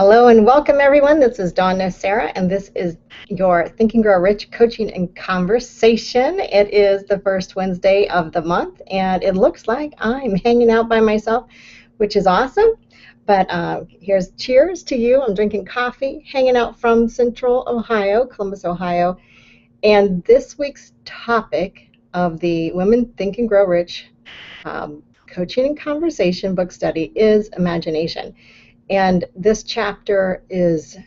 Hello and welcome everyone. This is Dawn Nocera and this is your Think and Grow Rich coaching and conversation. It is the first Wednesday of the month and it looks like I'm hanging out by myself, which is awesome. But here's cheers to you. I'm drinking coffee, hanging out from Central Ohio, Columbus, Ohio. And this week's topic of the Women Think and Grow Rich coaching and conversation book study is imagination. And this chapter is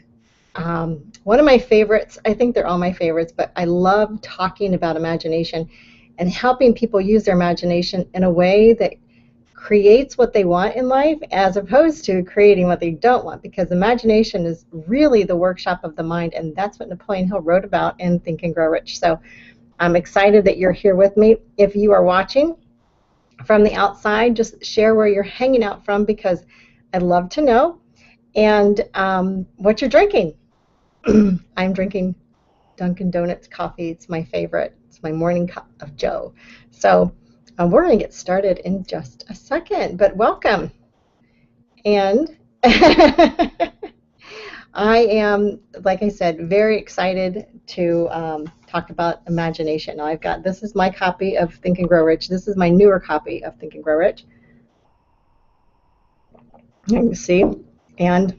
one of my favorites. I think they're all my favorites, but I love talking about imagination and helping people use their imagination in a way that creates what they want in life as opposed to creating what they don't want, because imagination is really the workshop of the mind, and that's what Napoleon Hill wrote about in Think and Grow Rich. So I'm excited that you're here with me. If you are watching from the outside, just share where you're hanging out from, because I'd love to know. And what you're drinking. I'm drinking Dunkin' Donuts coffee. It's my favorite. It's my morning cup of Joe. So we're going to get started in just a second, but welcome. And I am, like I said, very excited to talk about imagination. Now this is my copy of Think and Grow Rich. This is my newer copy of Think and Grow Rich. You can see, and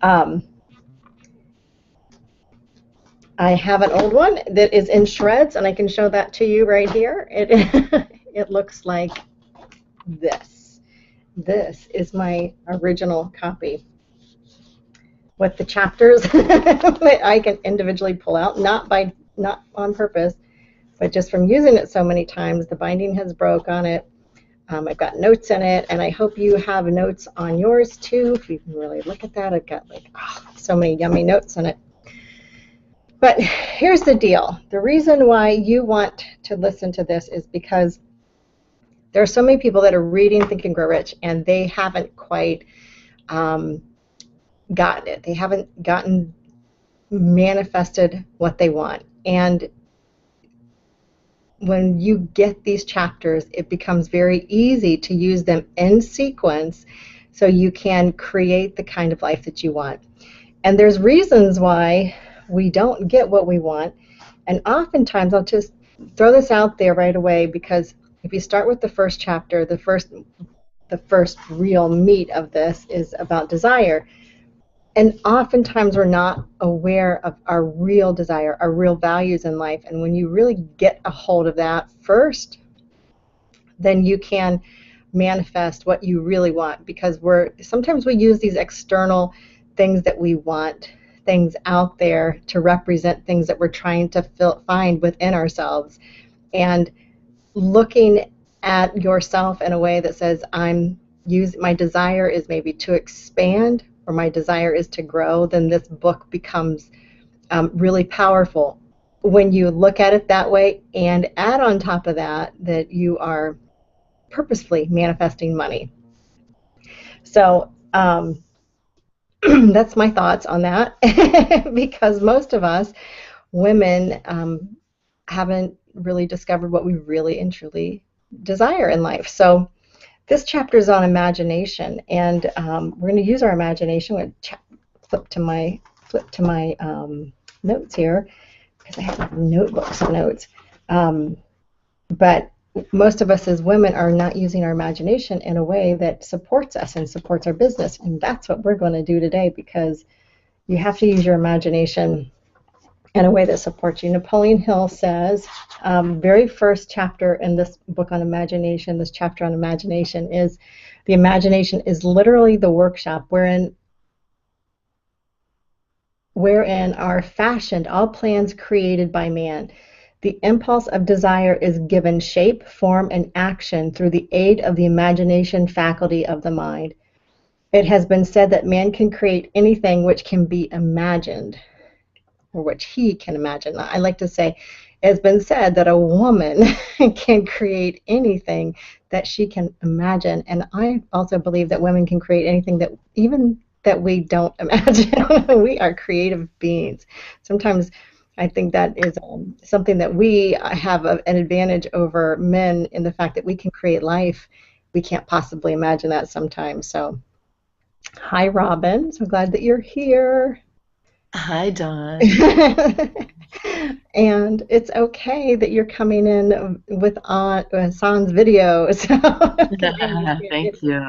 I have an old one that is in shreds, and I can show that to you right here. It looks like this. This is my original copy with the chapters that I can individually pull out, not on purpose, but just from using it so many times. The binding has broke on it. I've got notes in it, and I hope you have notes on yours too. If you can really look at that, I've got so many yummy notes in it. But here's the deal. The reason why you want to listen to this is because there are so many people that are reading Think and Grow Rich, and they haven't quite gotten it. They haven't manifested what they want. And when you get these chapters, it becomes very easy to use them in sequence so you can create the kind of life that you want. And there's reasons why we don't get what we want. And oftentimes, I'll just throw this out there right away, because if you start with the first chapter, the first real meat of this is about desire. And oftentimes we're not aware of our real desire, our real values in life. And when you really get a hold of that first, then you can manifest what you really want. Because sometimes we use these external things that we want, things out there, to represent things that we're trying to find within ourselves. And looking at yourself in a way that says, my desire is maybe to expand, or my desire is to grow, then this book becomes really powerful when you look at it that way, and add on top of that you are purposefully manifesting money. So that's my thoughts on that, because most of us women haven't really discovered what we really and truly desire in life. So this chapter is on imagination, and we're going to use our imagination. I'm going to flip to my notes here, because I have notebooks of notes. But most of us as women are not using our imagination in a way that supports us and supports our business, and that's what we're going to do today, because you have to use your imagination in a way that supports you. Napoleon Hill says, very first chapter in this book on imagination, this chapter on imagination, is the imagination is literally the workshop wherein are fashioned all plans created by man. The impulse of desire is given shape, form, and action through the aid of the imagination faculty of the mind. It has been said that man can create anything which can be imagined, or which he can imagine. I like to say, it's been said that a woman can create anything that she can imagine. And I also believe that women can create anything that we don't imagine. We are creative beings. Sometimes I think that is something that we have an advantage over men, in the fact that we can create life. We can't possibly imagine that sometimes. So Hi, Robin. So glad that you're here. Hi, Dawn. And it's okay that you're coming in with San's video. So, 'cause I understand Thank it's you.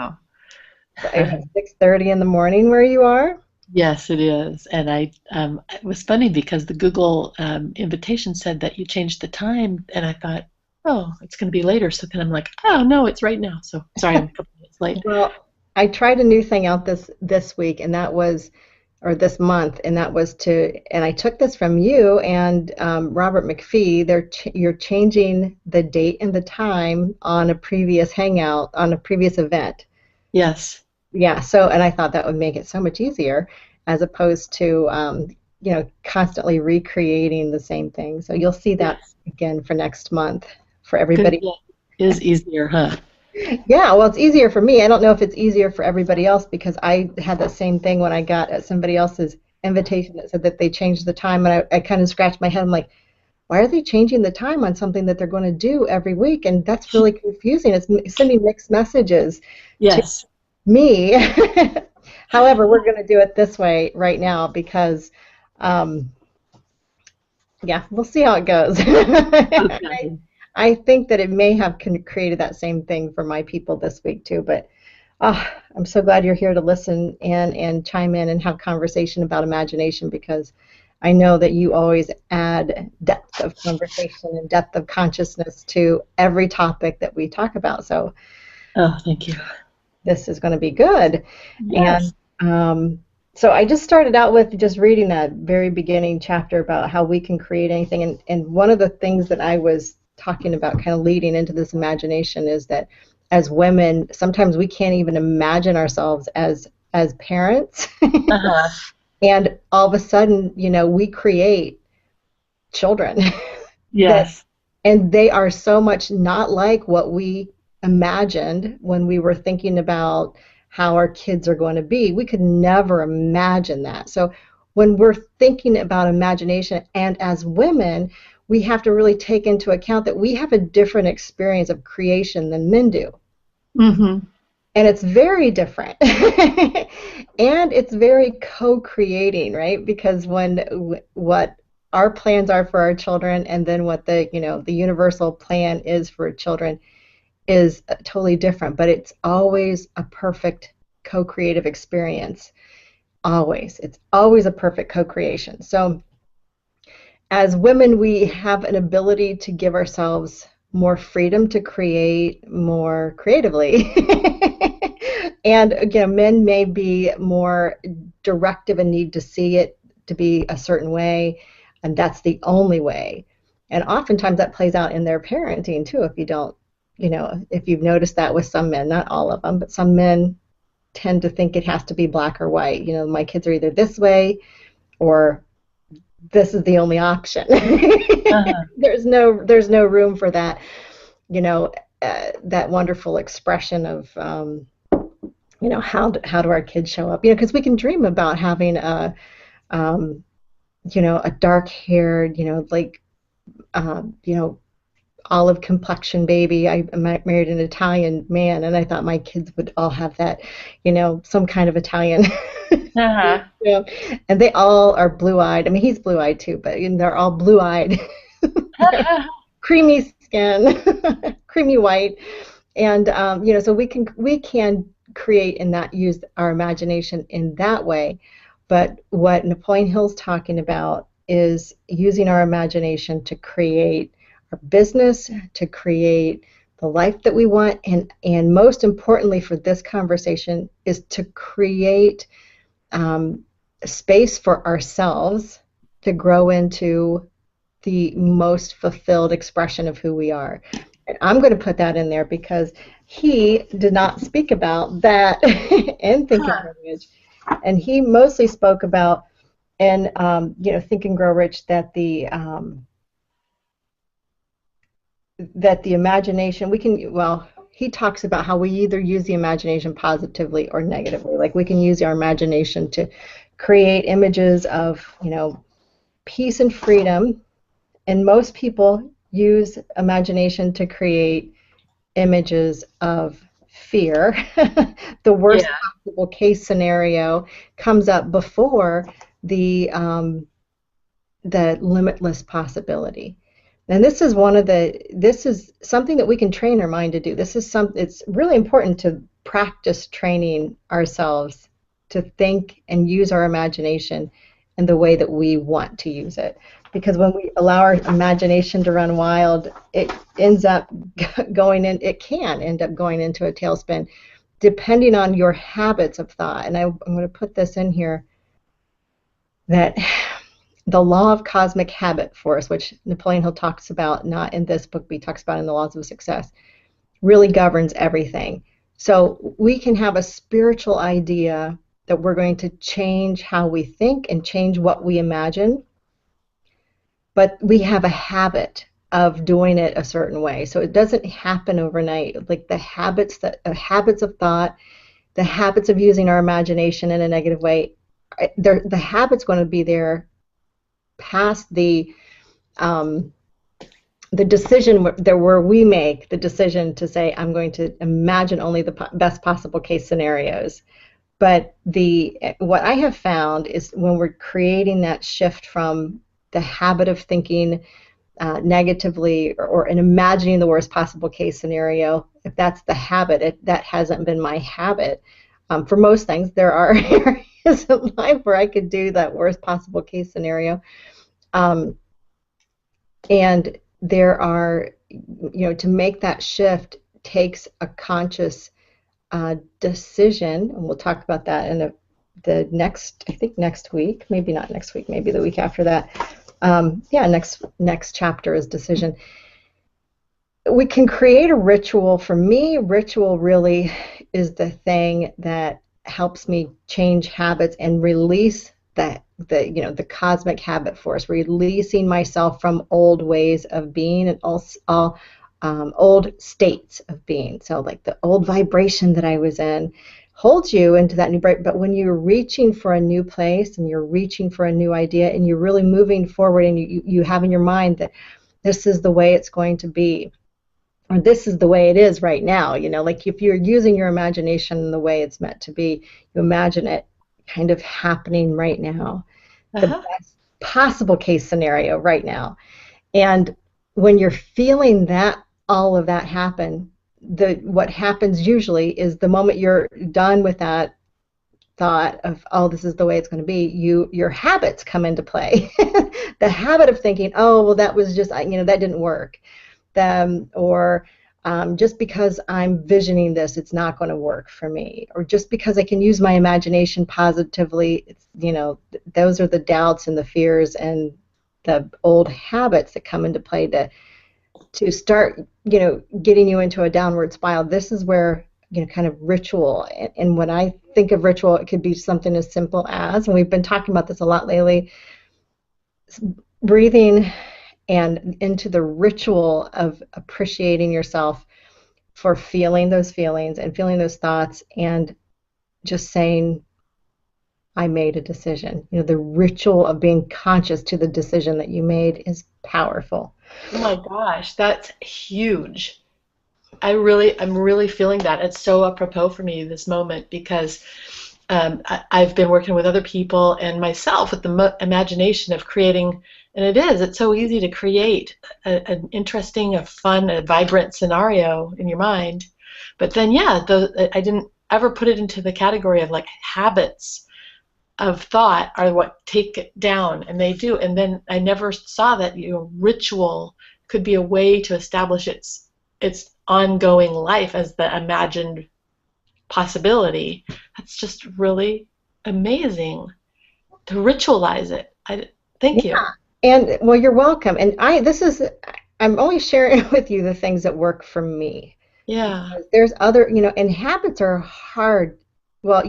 6:30 in the morning where you are. Yes, it is. And it was funny because the Google invitation said that you changed the time, and I thought, oh, it's going to be later. So then I'm like, oh no, it's right now. So sorry, I'm a couple minutes late. Well, I tried a new thing out this week, and that was, or this month, and that was and I took this from you and Robert McPhee. You're changing the date and the time on a previous hangout on a previous event. Yes, Yeah, so and I thought that would make it so much easier as opposed to constantly recreating the same thing. So you'll see that yes. again for next month for Good. everybody. Yeah, is easier, huh? Yeah, well, it's easier for me. I don't know if it's easier for everybody else because I had the same thing when I got somebody else's invitation that said that they changed the time, and I kind of scratched my head. I'm like, why are they changing the time on something that they're going to do every week? And that's really confusing. It's sending mixed messages to Yes. me. However, we're going to do it this way right now because, um, yeah, we'll see how it goes. Okay. I think that it may have created that same thing for my people this week too, but I'm so glad you're here to listen and chime in and have conversation about imagination because I know that you always add depth of conversation and depth of consciousness to every topic that we talk about. So Oh, thank you. this is going to be good. Yes. And so I just started out with just reading that very beginning chapter about how we can create anything. And one of the things that I was talking about, kind of leading into this imagination, is that as women, sometimes we can't even imagine ourselves as parents. Uh-huh. And all of a sudden, we create children that Yes. and they are so much not like what we imagined when we were thinking about how our kids are going to be. We could never imagine that. So when we're thinking about imagination, and as women, we have to really take into account that we have a different experience of creation than men do. Mm-hmm. And it's very different. And it's very co-creating, right? Because what our plans are for our children and then what the universal plan is for children is totally different, but it's always a perfect co-creative experience. Always. It's always a perfect co-creation. So as women, we have an ability to give ourselves more freedom to create more creatively. And again, men may be more directive and need to see it to be a certain way, and that's the only way. And oftentimes that plays out in their parenting too, if you've noticed that with some men, not all of them, but some men tend to think it has to be black or white. My kids are either this way or this is the only option. Uh-huh. there's no room for that, you know, that wonderful expression of how do our kids show up? Because we can dream about having um, a dark haired, like you know olive complexion baby. I married an Italian man, and I thought my kids would all have that, some kind of Italian. Uh-huh. Yeah. And they all are blue-eyed. I mean, he's blue-eyed too, but they're all blue-eyed, creamy skin, creamy white, and so we can create and not use our imagination in that way. But what Napoleon Hill's talking about is using our imagination to create our business, to create the life that we want, and most importantly for this conversation is to create um, space for ourselves to grow into the most fulfilled expression of who we are. And I'm going to put that in there because he did not speak about that in Think and Huh. Grow Rich. And he mostly spoke about in Think and Grow Rich that the imagination we can well he talks about how we either use the imagination positively or negatively. Like we can use our imagination to create images of peace and freedom, and most people use imagination to create images of fear, the worst Yeah. possible case scenario comes up before the limitless possibility. And this is something that we can train our mind to do. It's really important to practice training ourselves to think and use our imagination in the way that we want to use it. Because when we allow our imagination to run wild, it ends up it can end up going into a tailspin, depending on your habits of thought. And I'm going to put this in here, that the law of cosmic habit force, which Napoleon Hill talks about, not in this book, but he talks about in the Laws of Success, really governs everything. So we can have a spiritual idea that we're going to change how we think and change what we imagine, but we have a habit of doing it a certain way. So it doesn't happen overnight. Like the habits of thought, the habits of using our imagination in a negative way, the habit's going to be there past the decision where we make the decision to say, I'm going to imagine only the best possible case scenarios. But what I have found is when we're creating that shift from the habit of thinking negatively or in imagining the worst possible case scenario, if that's the habit, that hasn't been my habit. For most things, there are areas of life where I could do that worst possible case scenario. And there are, to make that shift takes a conscious decision, and we'll talk about that in the next, I think next week, maybe not next week, maybe the week after that. Next chapter is decision. We can create a ritual. For me, ritual really is the thing that helps me change habits and release the cosmic habit force, releasing myself from old ways of being and all old states of being. So like the old vibration that I was in holds you into that new bright. But when you're reaching for a new place and you're reaching for a new idea and you're really moving forward and you have in your mind that this is the way it's going to be, or this is the way it is right now, like if you're using your imagination the way it's meant to be, you imagine it kind of happening right now, the best possible case scenario right now. And when you're feeling all of that happen, what happens usually is the moment you're done with that thought of, oh, this is the way it's going to be, your habits come into play. The habit of thinking, oh, well, that was just, that didn't work. Or just because I'm visioning this, it's not going to work for me. Or just because I can use my imagination positively, it's, those are the doubts and the fears and the old habits that come into play to start, getting you into a downward spiral. This is where, kind of ritual. And when I think of ritual, it could be something as simple as, and we've been talking about this a lot lately, breathing and into the ritual of appreciating yourself for feeling those feelings and feeling those thoughts and just saying, I made a decision. The ritual of being conscious to the decision that you made is powerful. Oh my gosh, that's huge. I'm really feeling that. It's so apropos for me this moment because I've been working with other people and myself with the imagination of creating, and it's so easy to create an interesting, a fun, a vibrant scenario in your mind. But then, I didn't ever put it into the category of like habits of thought are what take it down, and they do. And then I never saw that ritual could be a way to establish its ongoing life as the imagined possibility. That's just really amazing to ritualize it. Thank you. And well, you're welcome. And I'm only sharing with you the things that work for me. Yeah. Because there's other, and habits are hard. Well,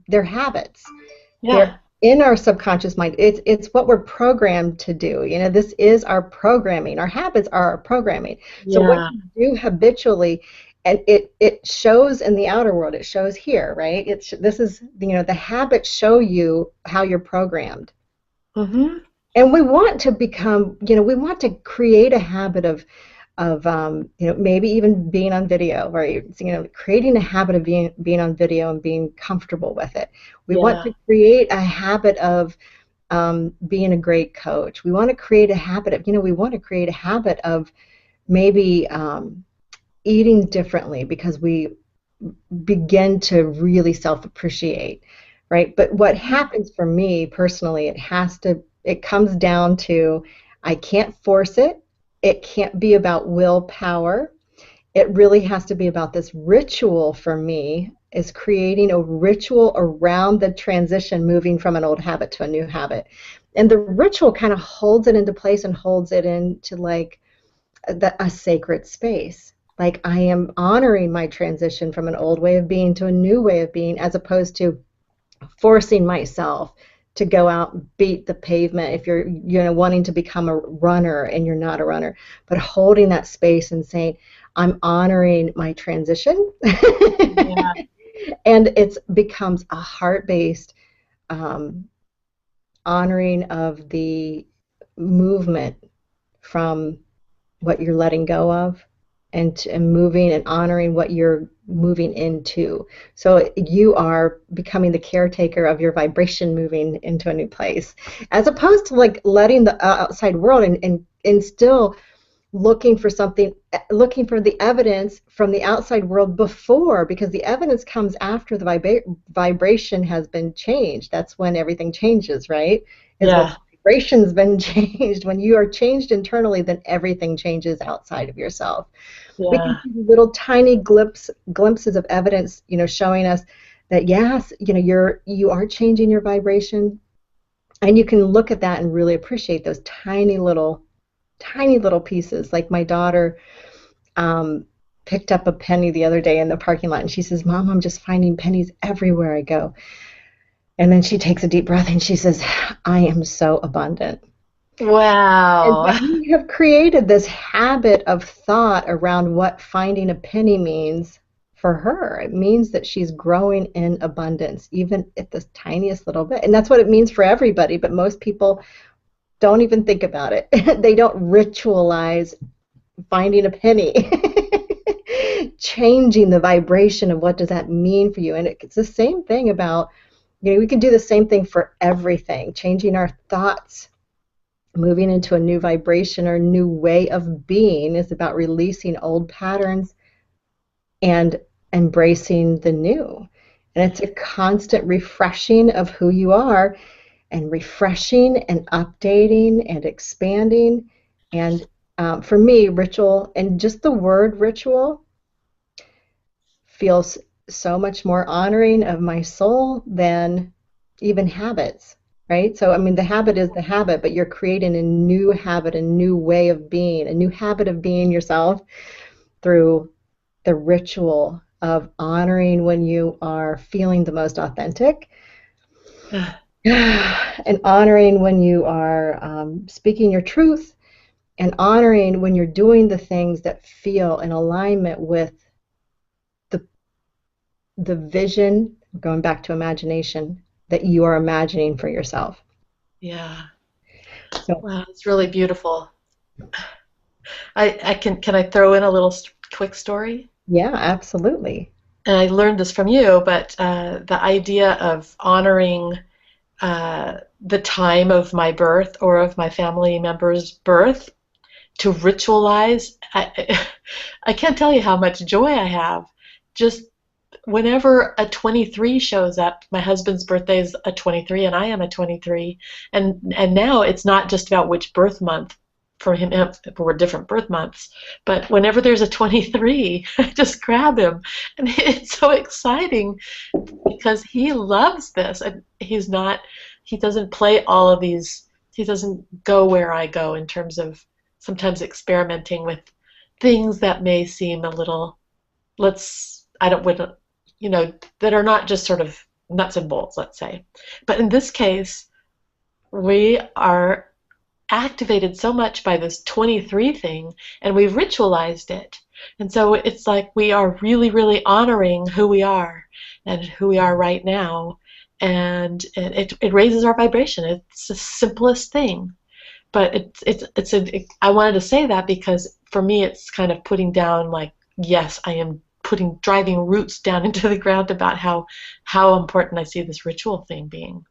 they're habits. Yeah. They're in our subconscious mind. It's what we're programmed to do. This is our programming. Our habits are our programming. So what you do habitually, and it shows in the outer world. It shows here, right? The habits show you how you're programmed. Mm-hmm. And we want to become, we want to create a habit of maybe even being on video, right? So, creating a habit of being on video and being comfortable with it. We want Yeah. to create a habit of being a great coach. We want to create a habit of, we want to create a habit of maybe eating differently because we begin to really self-appreciate, right? But what happens for me personally, it comes down to, I can't force it. It can't be about willpower. It really has to be about this ritual for me, is creating a ritual around the transition, moving from an old habit to a new habit. And the ritual kind of holds it into place and holds it into like a sacred space. Like I am honoring my transition from an old way of being to a new way of being, as opposed to forcing myself to go out and beat the pavement if you're wanting to become a runner and you're not a runner, but holding that space and saying, I'm honoring my transition. Yeah. And it becomes a heart-based honoring of the movement from what you're letting go of, and moving and honoring what you're moving into. So you are becoming the caretaker of your vibration, moving into a new place, as opposed to like letting the outside world and still looking for the evidence from the outside world before, because the evidence comes after the vibration has been changed. That's when everything changes, right? Is when Yeah. the vibration's been changed. When you are changed internally, then everything changes outside of yourself. We can Yeah. see little tiny glimpses of evidence, showing us that yes, you are changing your vibration, and you can look at that and really appreciate those tiny little pieces. Like my daughter picked up a penny the other day in the parking lot, and she says, Mom, I'm just finding pennies everywhere I go. And then she takes a deep breath and she says, I am so abundant. And Wow. we have created this habit of thought around what finding a penny means for her. It means that she's growing in abundance, even at the tiniest little bit. And that's what it means for everybody, but most people don't even think about it. They don't ritualize finding a penny. Changing the vibration of what does that mean for you. And it's the same thing about, we can do the same thing for everything. Changing our thoughts, moving into a new vibration or new way of being, is about releasing old patterns and embracing the new. And it's a constant refreshing of who you are, and refreshing and updating and expanding. And for me, ritual, and just the word ritual, feels so much more honoring of my soul than even habits, right? So, I mean, the habit is the habit, but you're creating a new habit, a new way of being, a new habit of being yourself through the ritual of honoring when you are feeling the most authentic, and honoring when you are speaking your truth, and honoring when you're doing the things that feel in alignment with the the vision, going back to imagination, that you are imagining for yourself. Yeah. So, Wow, it's really beautiful. Can I throw in a little quick story? yeah, absolutely. And I learned this from you, but the idea of honoring the time of my birth or of my family member's birth, to ritualize, I can't tell you how much joy I have. Just whenever a 23 shows up, my husband's birthday is a 23 and I am a 23, and now it's not just about which birth month for him. We're different birth months, but whenever there's a 23, I just grab him, and it's so exciting because he loves this, and he doesn't play all of these, he doesn't go where I go in terms of sometimes experimenting with things that may seem a little, let's I don't would that are not just sort of nuts and bolts, let's say. But in this case, we are activated so much by this 23 thing, and we've ritualized it. And so it's like we are really, really honoring who we are and who we are right now. And it raises our vibration. It's the simplest thing. but I wanted to say that because for me it's kind of putting down like, yes, I am driving roots down into the ground about how important I see this ritual thing being.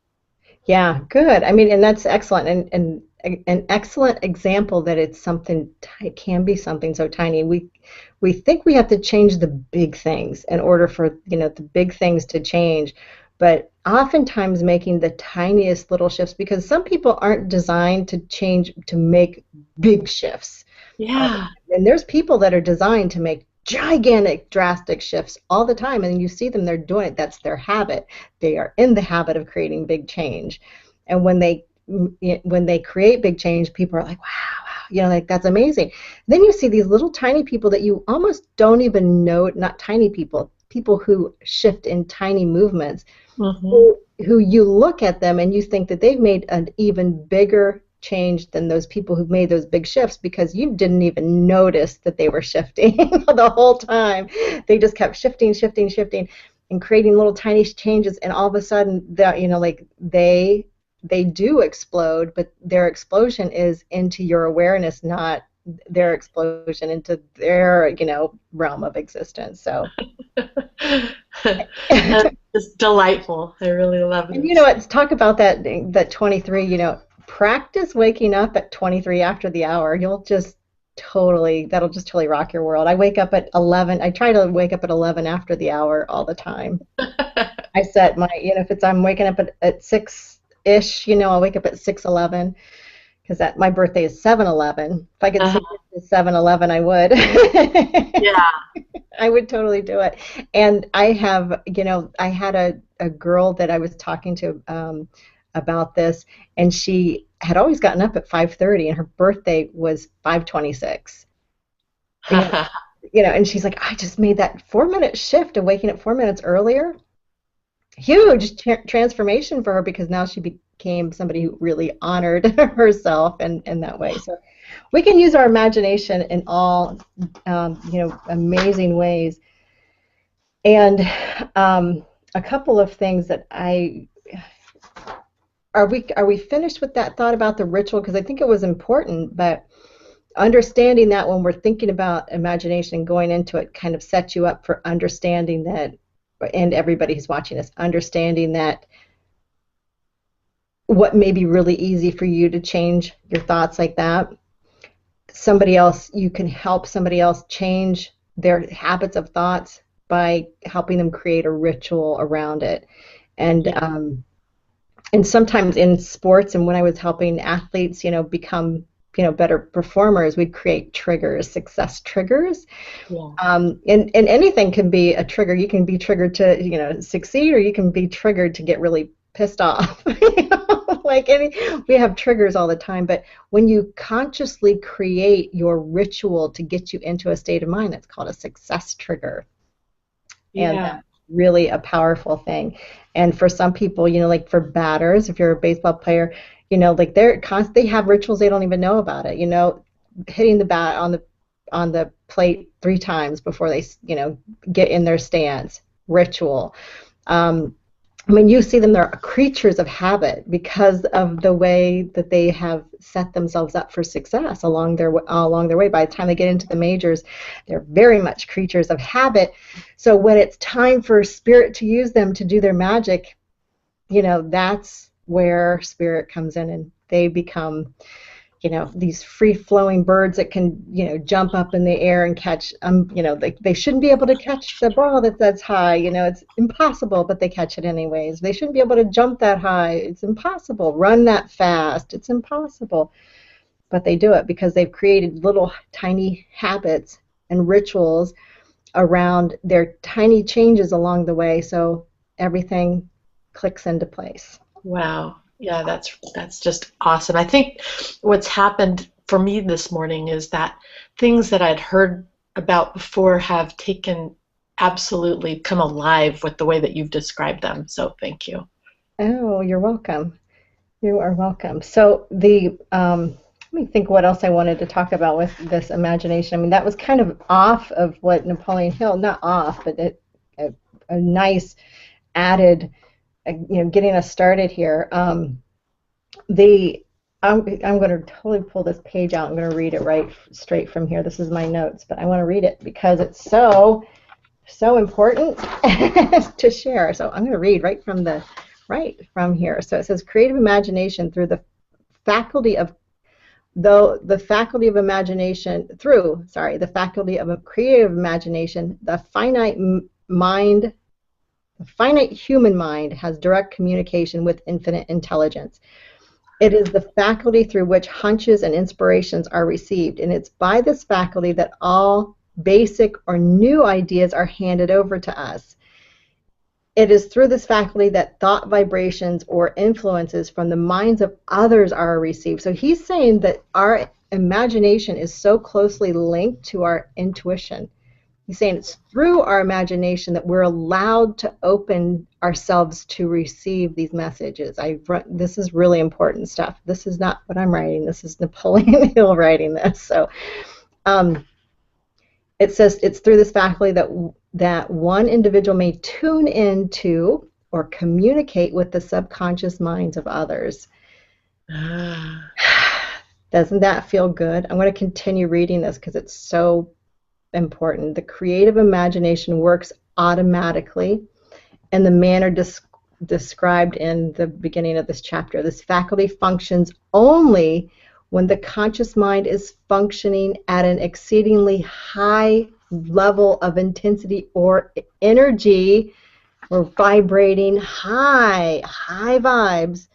Yeah, good. I mean, and that's excellent, and an excellent example that it's something it can be something so tiny. We think we have to change the big things in order for, the big things to change, but oftentimes making the tiniest little shifts, because some people aren't designed to make big shifts. Yeah. And there's people that are designed to make gigantic, drastic shifts all the time, and you see them, they're doing it. That's their habit. They are in the habit of creating big change. And when they create big change, people are like, wow, like that's amazing. Then you see these little tiny people that you almost don't even know, not tiny people, people who shift in tiny movements, Mm-hmm. who you look at them and you think that they've made an even bigger change than those people who've made those big shifts, because you didn't even notice that they were shifting the whole time. They just kept shifting, shifting, shifting, and creating little tiny changes, and all of a sudden, like they do explode, but their explosion is into your awareness, not their explosion into their realm of existence. So It's delightful. I really love and this. let's talk about that 23, practice waking up at 23 after the hour. That'll just totally rock your world. I wake up at 11. I try to wake up at 11 after the hour all the time. I set my, if I'm waking up at 6-ish, I'll wake up at 6:11, because my birthday is 7/11. If I could sleep at 7/11, I would. Yeah. I would totally do it. And I had a girl that I was talking to about this, and she had always gotten up at 5:30, and her birthday was 5:26. And she's like, I just made that 4-minute shift of waking up 4 minutes earlier. Huge transformation for her, because now she became somebody who really honored herself in that way. So we can use our imagination in all amazing ways. And a couple of things that are we finished with that thought about the ritual? Because I think it was important, but understanding that when we're thinking about imagination and going into it kind of sets you up for understanding that, and everybody who's watching this, understanding that what may be really easy for you to change your thoughts like that, you can help somebody else change their habits of thoughts by helping them create a ritual around it. And sometimes in sports, and when I was helping athletes, become better performers, we'd create triggers, success triggers. Yeah. And anything can be a trigger. You can be triggered to succeed, or you can be triggered to get really pissed off. We have triggers all the time, but when you consciously create your ritual to get you into a state of mind, that's called a success trigger. Yeah. And that's really a powerful thing. And for some people, like for batters, if you're a baseball player, like they have rituals, they don't even know about it. Hitting the bat on the plate 3 times before they get in their stance, ritual. You see them, they're creatures of habit because of the way that they have set themselves up for success along their way. By the time they get into the majors, they're very much creatures of habit. So when it's time for spirit to use them to do their magic, that's where spirit comes in, and they become these free-flowing birds that can jump up in the air and catch they shouldn't be able to catch the ball that's high, it's impossible, but they catch it anyways. They shouldn't be able to jump that high, it's impossible. Run that fast, it's impossible, but they do it because they've created little tiny habits and rituals around their tiny changes along the way, so everything clicks into place. Wow. Yeah, that's just awesome. I think what's happened for me this morning is that things that I'd heard about before have absolutely come alive with the way that you've described them. So thank you. Oh, you're welcome. You are welcome. So let me think what else I wanted to talk about with this imagination. That was kind of off of what Napoleon Hill, not off, but a nice added, getting us started here. I'm going to totally pull this page out. I'm going to read it right straight from here. This is my notes, but I want to read it because it's so important to share. So I'm going to read right from here. So it says creative imagination through the faculty of the faculty of imagination through the faculty of a creative imagination, the finite human mind has direct communication with infinite intelligence. It is the faculty through which hunches and inspirations are received, and it's by this faculty that all basic or new ideas are handed over to us. It is through this faculty that thought vibrations or influences from the minds of others are received. So he's saying that our imagination is so closely linked to our intuition. He's saying it's through our imagination that we're allowed to open ourselves to receive these messages. This is really important stuff. This is not what I'm writing. This is Napoleon Hill writing this. So it says it's through this faculty that one individual may tune into or communicate with the subconscious minds of others. Doesn't that feel good? I'm going to continue reading this because it's so important. The creative imagination works automatically in the manner described in the beginning of this chapter. This faculty functions only when the conscious mind is functioning at an exceedingly high level of intensity or energy, or vibrating high vibes.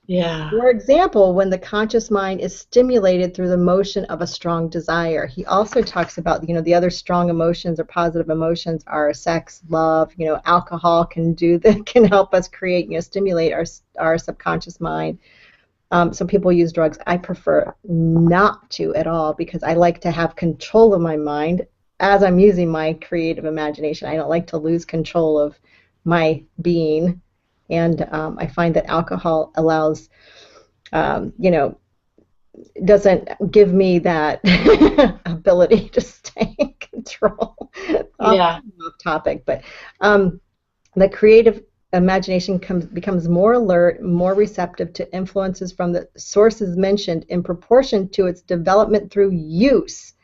Yeah. For example, when the conscious mind is stimulated through the motion of a strong desire. He also talks about, the other strong emotions or positive emotions are sex, love, alcohol can help us create, stimulate our subconscious mind. Some people use drugs. I prefer not to at all because I like to have control of my mind as I'm using my creative imagination. I don't like to lose control of my being. And I find that alcohol allows, doesn't give me that ability to stay in control. Yeah. Off topic, but the creative imagination becomes more alert, more receptive to influences from the sources mentioned in proportion to its development through use.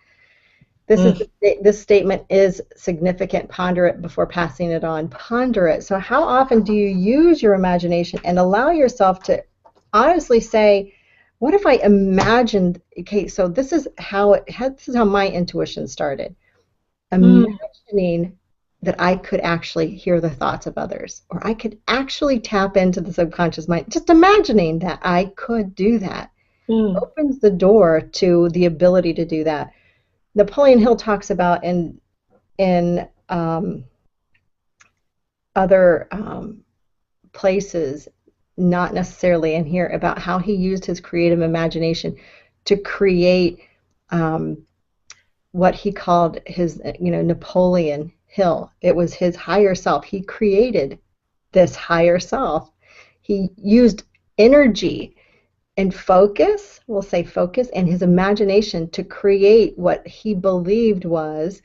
This statement is significant. Ponder it before passing it on. Ponder it. So how often do you use your imagination and allow yourself to honestly say, what if I imagined, okay, so this is how my intuition started. Imagining that I could actually hear the thoughts of others, or I could actually tap into the subconscious mind. Just imagining that I could do that opens the door to the ability to do that. Napoleon Hill talks about in other places, not necessarily in here, about how he used his creative imagination to create what he called his, Napoleon Hill. It was his higher self. He created this higher self. He used energy and focus, we'll say focus, and his imagination to create what he believed was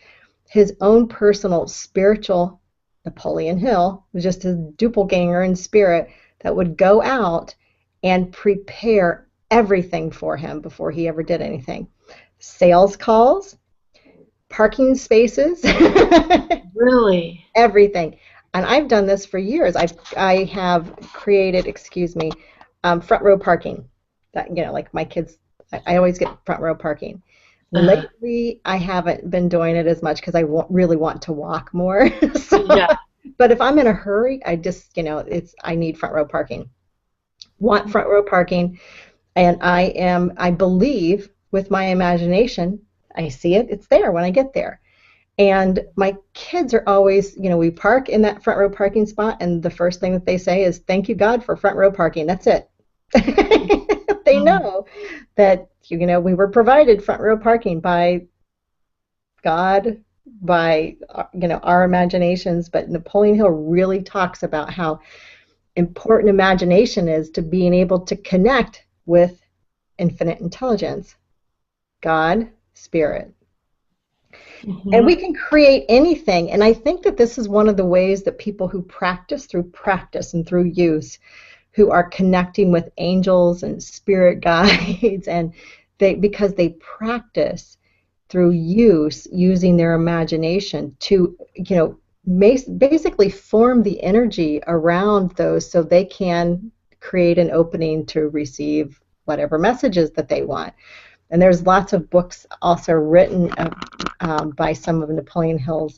his own personal spiritual Napoleon Hill. It was just his doppelganger in spirit that would go out and prepare everything for him before he ever did anything. Sales calls, parking spaces. Really? Everything. And I've done this for years. I have created, front row parking. That, like my kids, I always get front row parking. Lately, I haven't been doing it as much because I really want to walk more. Yeah. But if I'm in a hurry, I just, I need front row parking. Want front row parking, and I believe with my imagination, I see it, it's there when I get there. And my kids are always, we park in that front row parking spot, and the first thing that they say is, "Thank you, God, for front row parking." That's it. They know that, we were provided front row parking by God, by, our imaginations. But Napoleon Hill really talks about how important imagination is to being able to connect with infinite intelligence, God, Spirit. And we can create anything. And I think that this is one of the ways that people who practice through practice and through use who are connecting with angels and spirit guides, and because they practice through using their imagination to, basically form the energy around those so they can create an opening to receive whatever messages that they want. And there's lots of books also written by some of Napoleon Hill's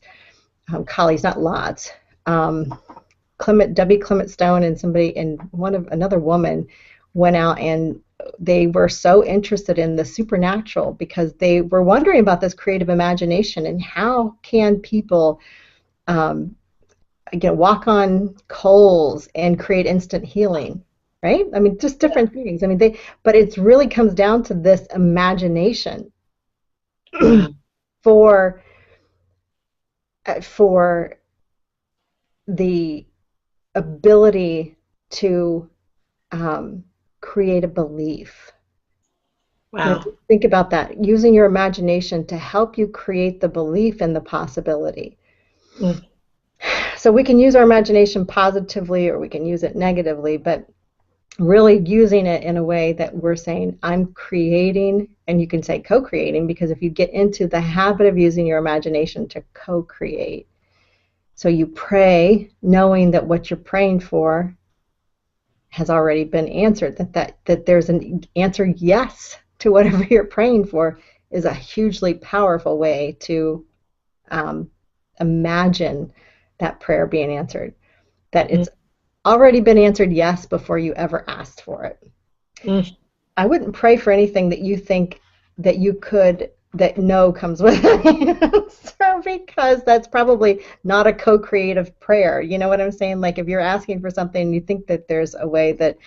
colleagues, not lots. W. Clement Stone and another woman went out, and they were so interested in the supernatural because they were wondering about this creative imagination and how can people walk on coals and create instant healing, right? I mean, just different things. I mean, but it really comes down to this imagination for the ability to create a belief. Wow. Think about that. Using your imagination to help you create the belief in the possibility. So we can use our imagination positively or we can use it negatively, but really using it in a way that we're saying, I'm creating, and you can say co-creating, because if you get into the habit of using your imagination to co-create, so you pray knowing that what you're praying for has already been answered, that there's an answer yes to whatever you're praying for, is a hugely powerful way to imagine that prayer being answered, that it's already been answered yes before you ever asked for it. I wouldn't pray for anything that you think that you could, that no comes with it. So, because that's probably not a co-creative prayer. You know what I'm saying? Like if you're asking for something and you think that there's a way that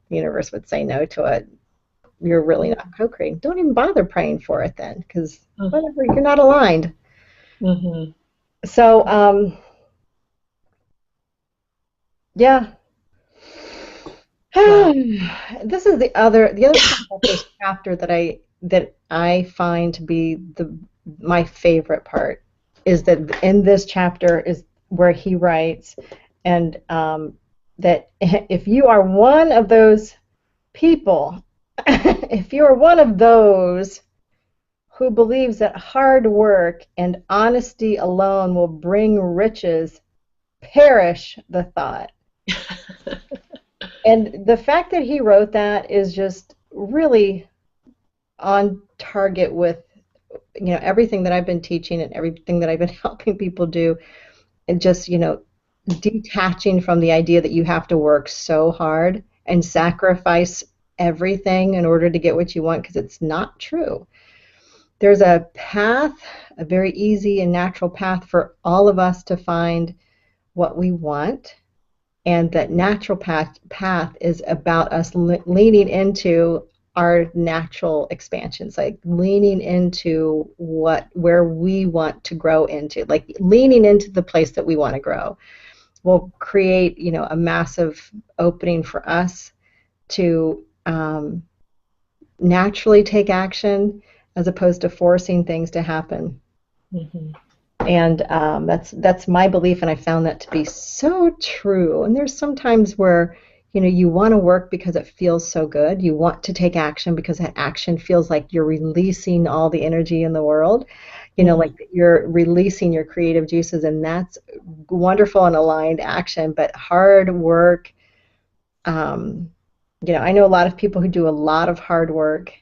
the universe would say no to it, you're really not co-creating. Don't even bother praying for it then, because whatever, you're not aligned. So, yeah. This is the other part of this chapter that I find to be my favorite part, is that in this chapter is where he writes, and that if you are one of those people, if you are one of those who believes that hard work and honesty alone will bring riches, perish the thought. And the fact that he wrote that is just really on target with everything that I've been teaching and everything that I've been helping people do, and just detaching from the idea that you have to work so hard and sacrifice everything in order to get what you want, because it's not true. There's a path, a very easy and natural path for all of us to find what we want. And that natural path is about us leaning into our natural expansions, like leaning into where we want to grow into, like leaning into the place that we want to grow will create, a massive opening for us to naturally take action as opposed to forcing things to happen. And that's my belief, and I found that to be so true. And there's sometimes where you want to work because it feels so good. You want to take action because that action feels like you're releasing all the energy in the world. Like you're releasing your creative juices, and that's wonderful and aligned action. But hard work, I know a lot of people who do a lot of hard work.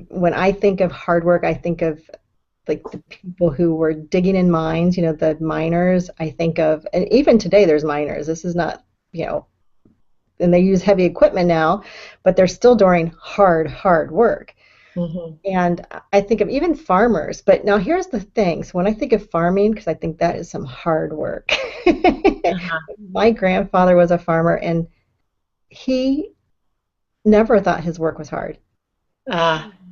When I think of hard work, I think of like the people who were digging in mines, the miners. I think of, and even today there's miners. This is not, and they use heavy equipment now, but they're still doing hard work. And I think of even farmers. But now here's the thing. So when I think of farming, because I think that is some hard work. My grandfather was a farmer, and he never thought his work was hard. He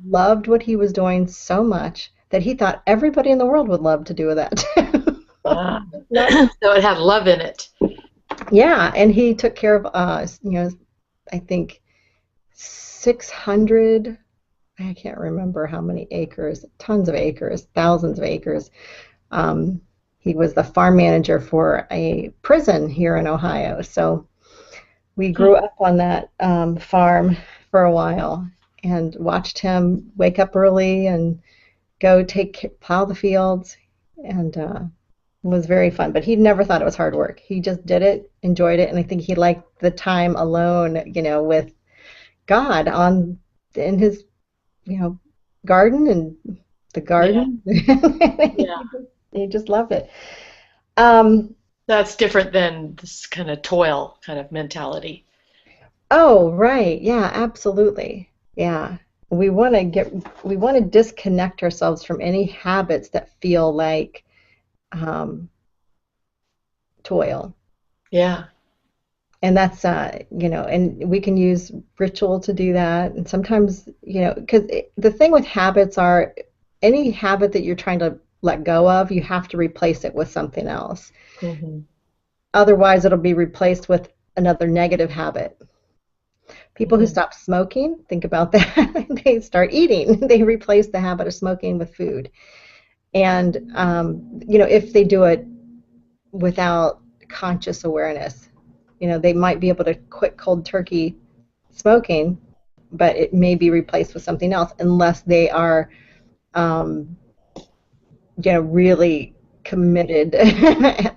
loved what he was doing so much that he thought everybody in the world would love to do that. So it had love in it. Yeah, and he took care of, I think 600, I can't remember how many acres, tons of acres, thousands of acres. He was the farm manager for a prison here in Ohio. So We Hmm. grew up on that farm for a while and watched him wake up early and go plow the fields, and it was very fun. But he never thought it was hard work. He just did it, enjoyed it, and I think he liked the time alone, with God in his, you know, garden and the Yeah. garden. Yeah. He just loved it. Um, That's different than this kind of toil kind of mentality. oh, right. Yeah, absolutely. Yeah. We want to disconnect ourselves from any habits that feel like um, toil. Yeah. And that's, and we can use ritual to do that. And sometimes, because the thing with habits are any habit that you're trying to let go of, you have to replace it with something else. Hmm. Otherwise, it'll be replaced with another negative habit. People who Hmm. stop smoking, think about that. They start eating. They replace the habit of smoking with food. And, if they do it without conscious awareness, they might be able to quit cold turkey smoking, but it may be replaced with something else unless they are, um, really committed.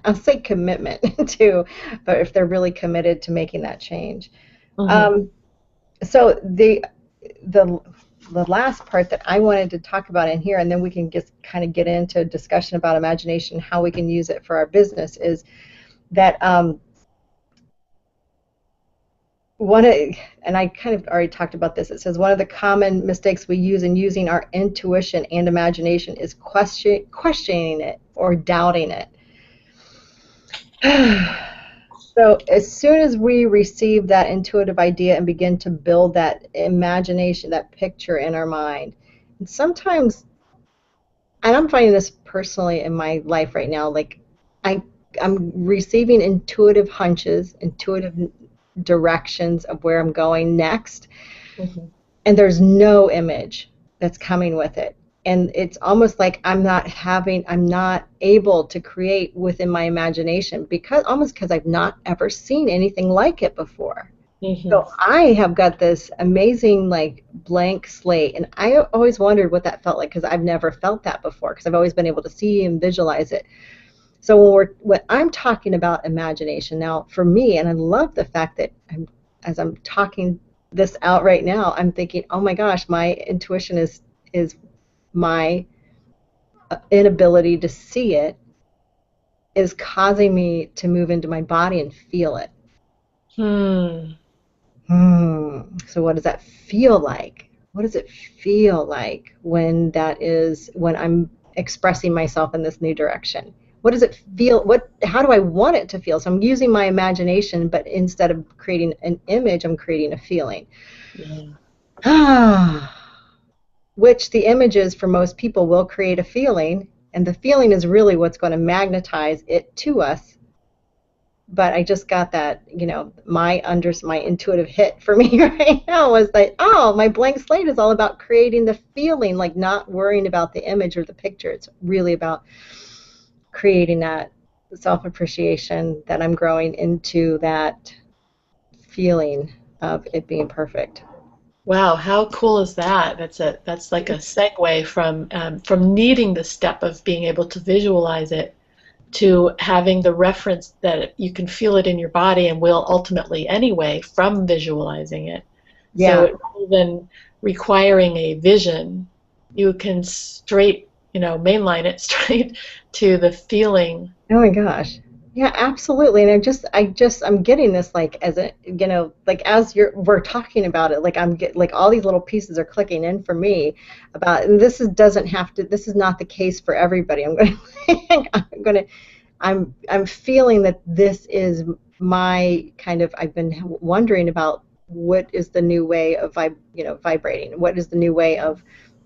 I'll say commitment to, but if they're really committed to making that change. Hmm. Um, so the the last part that I wanted to talk about in here, and then we can just kind of get into a discussion about imagination, how we can use it for our business, is that one of, and I kind of already talked about this. It says one of the common mistakes we use in using our intuition and imagination is questioning it or doubting it. So as soon as we receive that intuitive idea and begin to build that imagination, that picture in our mind, and sometimes, and I'm finding this personally in my life right now, like I I'm receiving intuitive hunches, intuitive directions of where I'm going next, Hmm. and there's no image that's coming with it. And it's almost like I'm not able to create within my imagination because I've not ever seen anything like it before. Hmm. So I have got this amazing like blank slate, and I always wondered what that felt like because I've never felt that before because I've always been able to see and visualize it. So when I'm talking about imagination now for me, and I love the fact that as I'm talking this out right now, I'm thinking, oh my gosh, my intuition is my inability to see it is causing me to move into my body and feel it. Hmm. So what does that feel like? What does it feel like when I'm expressing myself in this new direction? What does it feel? How do I want it to feel? So I'm using my imagination, but instead of creating an image, I'm creating a feeling. Yeah. Which the images for most people will create a feeling, and the feeling is really what's going to magnetize it to us. But I just got that, my intuitive hit for me right now was like, oh, my blank slate is all about creating the feeling, like not worrying about the image or the picture. It's really about creating that self appreciation that I'm growing into that feeling of it being perfect. Wow, how cool is that? That's like a segue from needing the step of being able to visualize it to having the reference that you can feel it in your body and will ultimately anyway from visualizing it. So Yeah. rather than requiring a vision, you can mainline it straight to the feeling. Oh my gosh. Yeah, absolutely. And I'm getting this like as a, like as we're talking about it, like like all these little pieces are clicking in for me about, and this is not the case for everybody. I'm going to, I'm feeling that this is my kind of, I've been wondering about what is the new way of vibrating. What is the new way of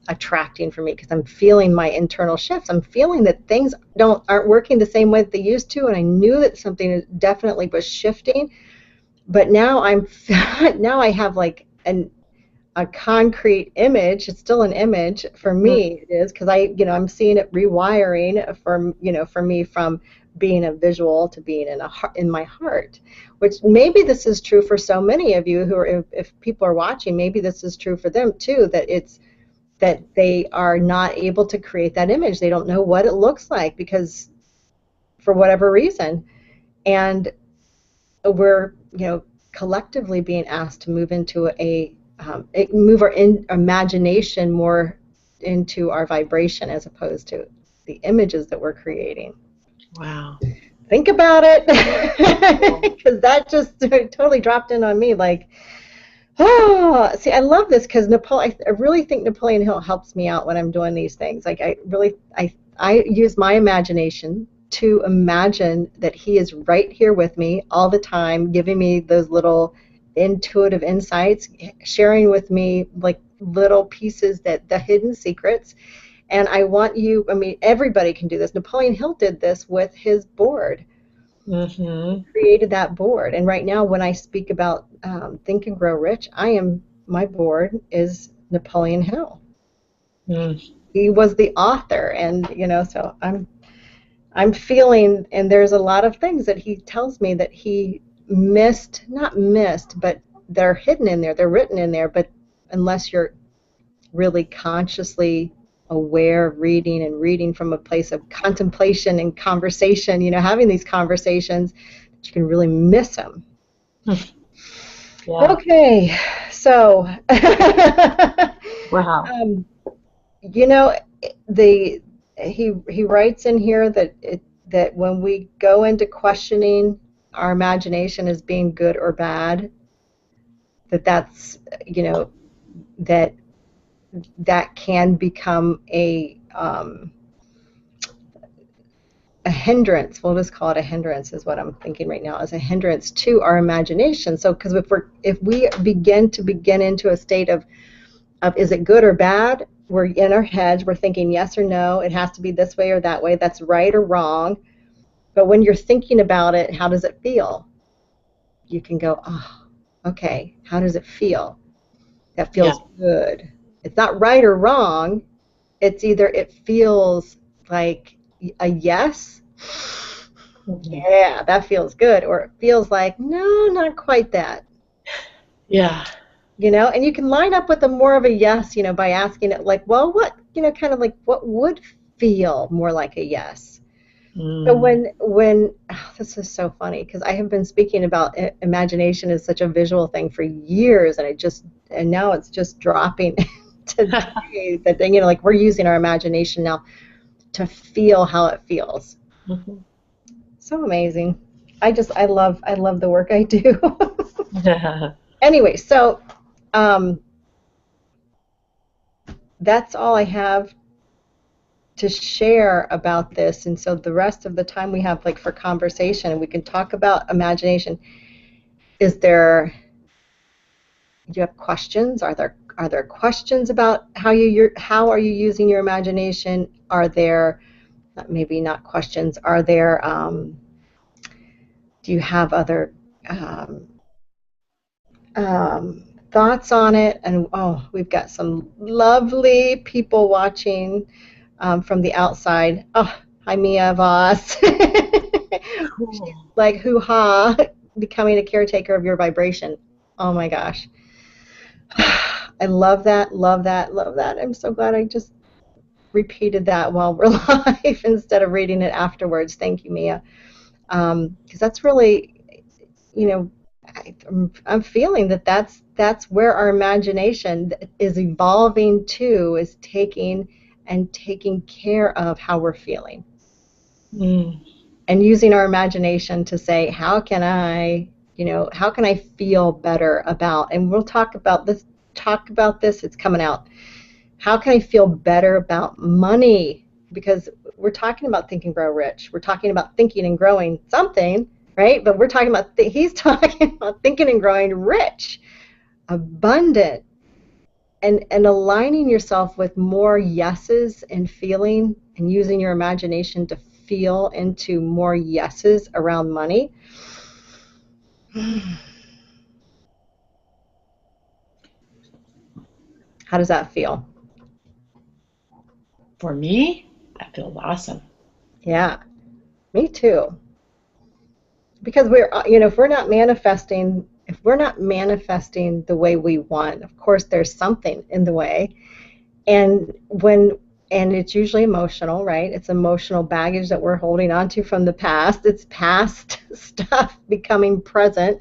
attracting for me because I'm feeling my internal shifts. I'm feeling that things aren't working the same way that they used to, and I knew that something definitely was shifting. But now now I have like a concrete image. It's still an image for me. It is because I'm seeing it rewiring from for me from being a visual to being in my heart, which maybe this is true for so many of you who are, if people are watching, maybe this is true for them too, that they are not able to create that image. They don't know what it looks like because for whatever reason. And we're, collectively being asked to move into move our imagination more into our vibration as opposed to the images that we're creating. Wow. Think about it, because that just totally dropped in on me. Like, oh, see, I love this because I really think Napoleon Hill helps me out when I'm doing these things. Like, I use my imagination to imagine that he is right here with me all the time, giving me those little intuitive insights, sharing with me like little pieces, that the hidden secrets. And I want you, I mean, everybody can do this. Napoleon Hill did this with his board. Mm-hmm. He created that board. And right now, when I speak about Think and Grow Rich, my board is Napoleon Hill. Mm. He was the author, and so I'm feeling, and there's a lot of things that he tells me that he not missed, but they're hidden in there, they're written in there, but unless you're really consciously aware of reading from a place of contemplation and conversation, having these conversations, you can really miss them. Yeah. Okay, so Wow. He writes in here that when we go into questioning our imagination as being good or bad, that's that can become a hindrance. We'll just call it a hindrance, is what I'm thinking right now, as a hindrance to our imagination. So, because if we begin into a state of is it good or bad, we're in our heads, we're thinking yes or no, it has to be this way or that way, that's right or wrong. But when you're thinking about it, how does it feel? You can go, oh, okay, how does it feel? That feels good. It's not right or wrong. It's either it feels like a yes, yeah, that feels good, or it feels like, no, not quite that. Yeah. And you can line up with a more of a yes, by asking it like, well, what, kind of like what would feel more like a yes. So this is so funny because I have been speaking about imagination as such a visual thing for years, and now it's just dropping today that like we're using our imagination now to feel how it feels. Mm-hmm. So amazing. I love the work I do. Anyway, so that's all I have to share about this, and so the rest of the time we have like for conversation, and we can talk about imagination. Do you have questions? Are there questions about how are you using your imagination? Are there maybe not questions? Are there do you have other thoughts on it? And we've got some lovely people watching from the outside. Oh, hi Mia Voss. Cool. Like hoo-ha, becoming a caretaker of your vibration. Oh my gosh. I love that, love that, love that. I'm so glad I just repeated that while we're live instead of reading it afterwards. Thank you, Mia. Because that's really, I'm feeling that's where our imagination is evolving to, is taking care of how we're feeling. And using our imagination to say, how can I feel better about, and we'll talk about this, it's coming out. How can I feel better about money? Because we're talking about Think and Grow Rich. We're talking about thinking and growing something, right? But we're talking about, he's talking about thinking and growing rich, abundant, and aligning yourself with more yeses and feeling and using your imagination to feel into more yeses around money. How does that feel? For me, that feels awesome. Yeah. Me too. Because if we're not manifesting the way we want, of course there's something in the way. And and it's usually emotional, right? It's emotional baggage that we're holding on to from the past. It's past stuff becoming present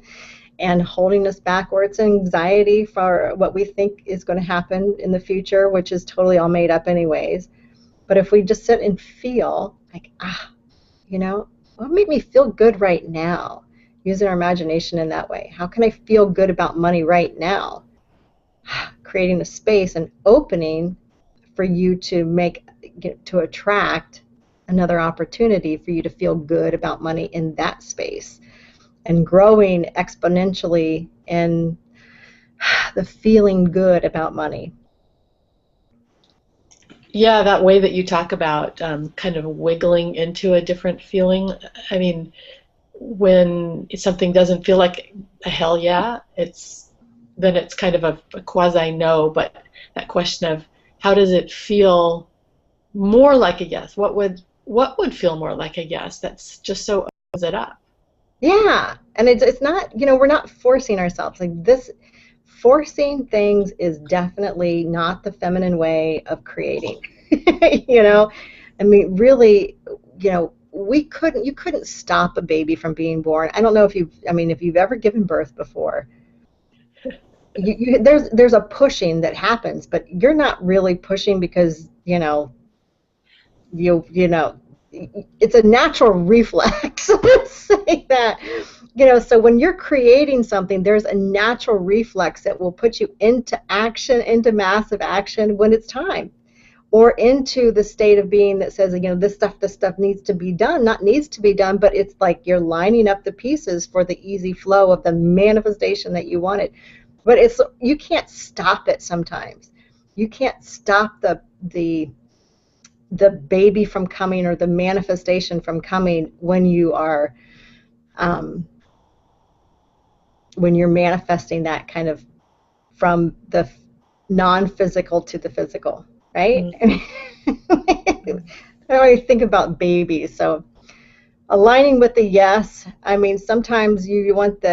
and holding us back, or it's anxiety for what we think is going to happen in the future, which is totally all made up anyways. But if we just sit and feel like, what made me feel good right now? Using our imagination in that way. How can I feel good about money right now? Creating a space and opening for you to to attract another opportunity for you to feel good about money in that space, and growing exponentially in the feeling good about money. Yeah, that way that you talk about kind of wiggling into a different feeling. I mean, when something doesn't feel like a hell yeah, then it's kind of a quasi no. But that question of how does it feel more like a yes? What would feel more like a yes? That's just so opens it up. Yeah, and it's not, we're not forcing ourselves. Like this, forcing things is definitely not the feminine way of creating. you know, I mean, really, you couldn't stop a baby from being born. I don't know if you've ever given birth before. There's a pushing that happens, but you're not really pushing because you know it's a natural reflex. Let's say that. So when you're creating something, there's a natural reflex that will put you into action, into massive action when it's time, or into the state of being that says, this stuff needs to be done, not needs to be done, but it's like you're lining up the pieces for the easy flow of the manifestation that you wanted. But you can't stop it sometimes. You can't stop the baby from coming, or the manifestation from coming, when you're manifesting that kind of from the non-physical to the physical, right? Mm. I always think about babies. So aligning with the yes, I mean, sometimes you want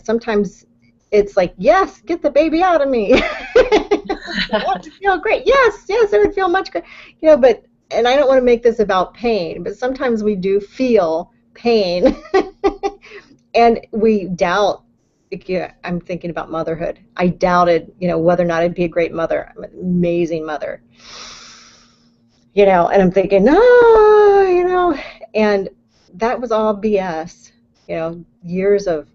sometimes it's like, yes, get the baby out of me. I want to feel great. Yes, yes, it would feel much good. But, and I don't want to make this about pain, but sometimes we do feel pain and we doubt. I'm thinking about motherhood. I doubted, whether or not I'd be a great mother. I'm an amazing mother. And I'm thinking, no, and that was all BS. Years of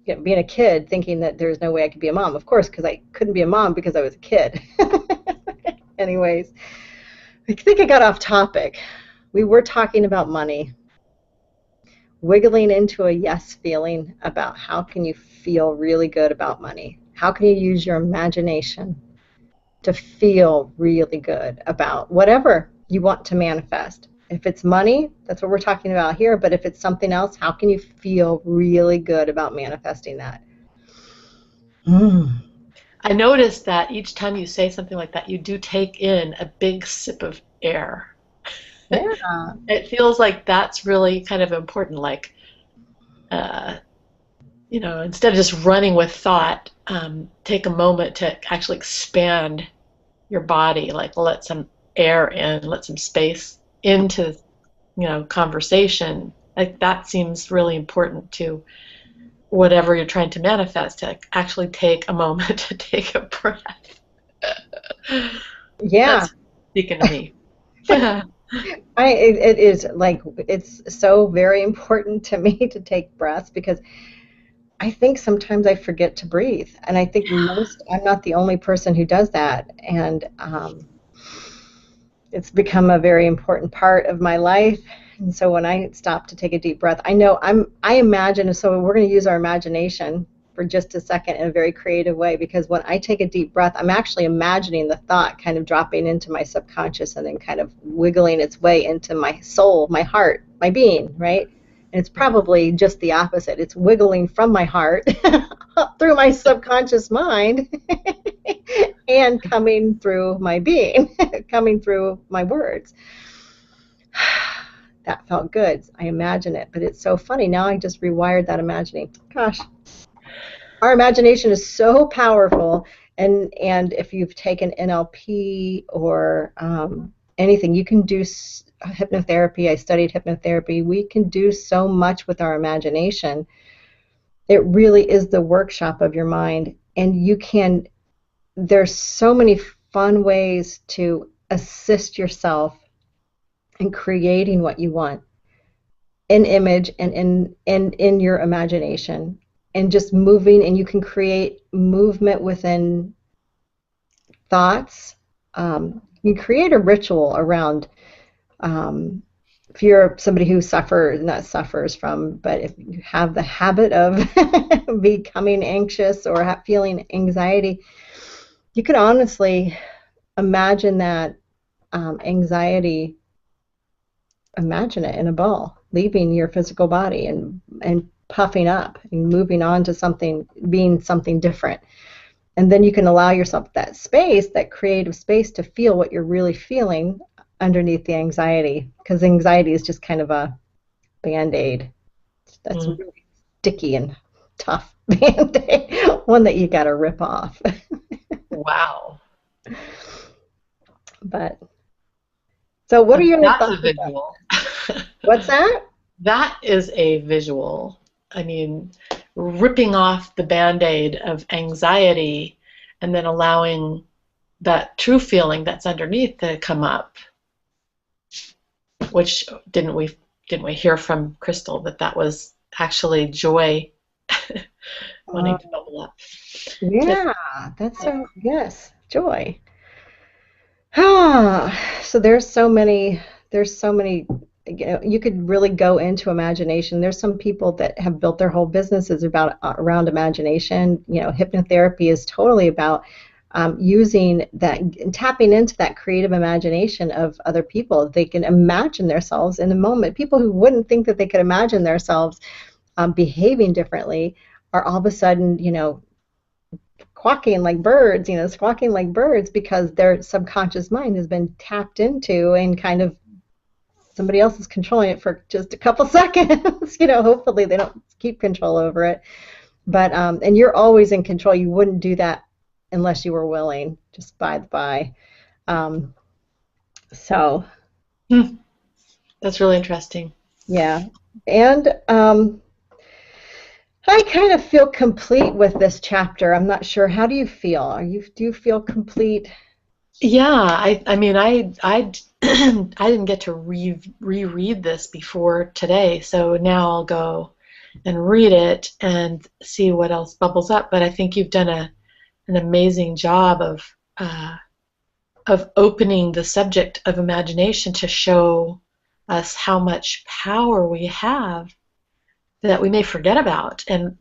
being a kid thinking that there's no way I could be a mom. Of course, because I couldn't be a mom because I was a kid. Anyways, I think I got off topic. We were talking about money. Wiggling into a yes feeling about how can you feel really good about money. How can you use your imagination to feel really good about whatever you want to manifest. If it's money, that's what we're talking about here, but if it's something else, how can you feel really good about manifesting that? I noticed that each time you say something like that, you do take in a big sip of air. Yeah. It feels like that's really kind of important. Like, instead of just running with thought, take a moment to actually expand your body, like let some air in, let some space into, conversation. Like that seems really important to whatever you're trying to manifest, to actually take a moment to take a breath. Yeah. That's speaking to me. It is like, it's so very important to me to take breaths, because I think sometimes I forget to breathe, and I think I'm not the only person who does that, and it's become a very important part of my life. And so when I stop to take a deep breath, I imagine, so we're going to use our imagination for just a second in a very creative way, because when I take a deep breath, I'm actually imagining the thought kind of dropping into my subconscious and then kind of wiggling its way into my soul, my heart, my being, right? And it's probably just the opposite. It's wiggling from my heart up through my subconscious mind and coming through my being, coming through my words. that felt good. I imagine it, but it's so funny. Now I just rewired that imagining. Gosh, our imagination is so powerful, and if you've taken NLP or anything, you can do hypnotherapy. I studied hypnotherapy. We can do so much with our imagination. It really is the workshop of your mind, and you can. There's so many fun ways to assist yourself in creating what you want in image and in your imagination, and just moving, and you can create movement within thoughts. You create a ritual around, if you're somebody who not suffers from, but if you have the habit of becoming anxious or feeling anxiety, you can honestly imagine that anxiety, imagine it in a ball, leaving your physical body and puffing up and moving on to something, being something different. And then you can allow yourself that space, that creative space, to feel what you're really feeling underneath the anxiety, because anxiety is just kind of a band-aid. That's really sticky and tough band-aid, one that you got to rip off. Wow. But so what are your That's thoughts a visual. What's that? That is a visual. I mean, ripping off the Band-Aid of anxiety and then allowing that true feeling that's underneath to come up. Which didn't we hear from Crystal that was actually joy wanting to bubble up. Yeah, that's so, yes, joy. So there's so many, you could really go into imagination. There's some people that have built their whole businesses around imagination. Hypnotherapy is totally about using that, tapping into that creative imagination of other people. They can imagine themselves in the moment. People who wouldn't think that they could imagine themselves behaving differently are all of a sudden, quacking like birds, squawking like birds, because their subconscious mind has been tapped into, and kind of somebody else is controlling it for just a couple seconds. Hopefully they don't keep control over it. But and you're always in control. You wouldn't do that unless you were willing, just by the by. So that's really interesting. Yeah. And I kind of feel complete with this chapter. I'm not sure. How do you feel? Do you feel complete? Yeah, I mean, I didn't get to reread this before today, so now I'll go and read it and see what else bubbles up. But I think you've done an amazing job of opening the subject of imagination to show us how much power we have that we may forget about. And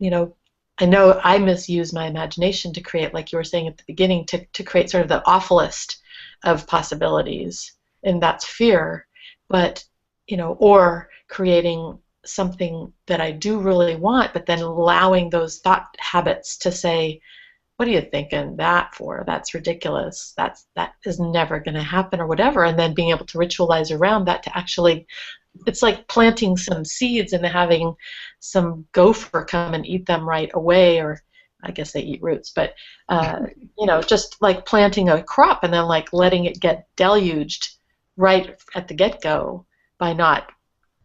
I know I misuse my imagination to create, like you were saying at the beginning, to create sort of the awfulest of possibilities, and that's fear. But or creating something that I do really want, but then allowing those thought habits to say, what are you thinking that for? That's ridiculous. That is never going to happen, or whatever. And then being able to ritualize around that to actually, it's like planting some seeds and having some gopher come and eat them right away, or I guess they eat roots, but just like planting a crop and then like letting it get deluged right at the get-go by not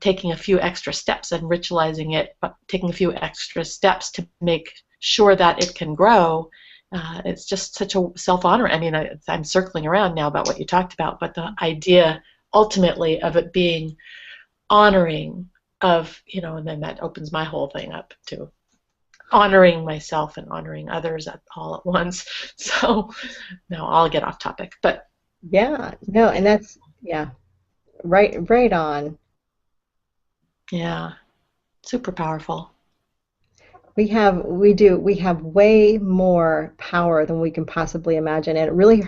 taking a few extra steps and ritualizing it, but taking a few extra steps to make sure that it can grow. It's just such a self-honor. I mean, I'm circling around now about what you talked about, but the idea ultimately of it being honoring of, and then that opens my whole thing up to honoring myself and honoring others all at once. So now I'll get off topic, but yeah, no, and that's, yeah, right on. Yeah, super powerful. We have way more power than we can possibly imagine, and it really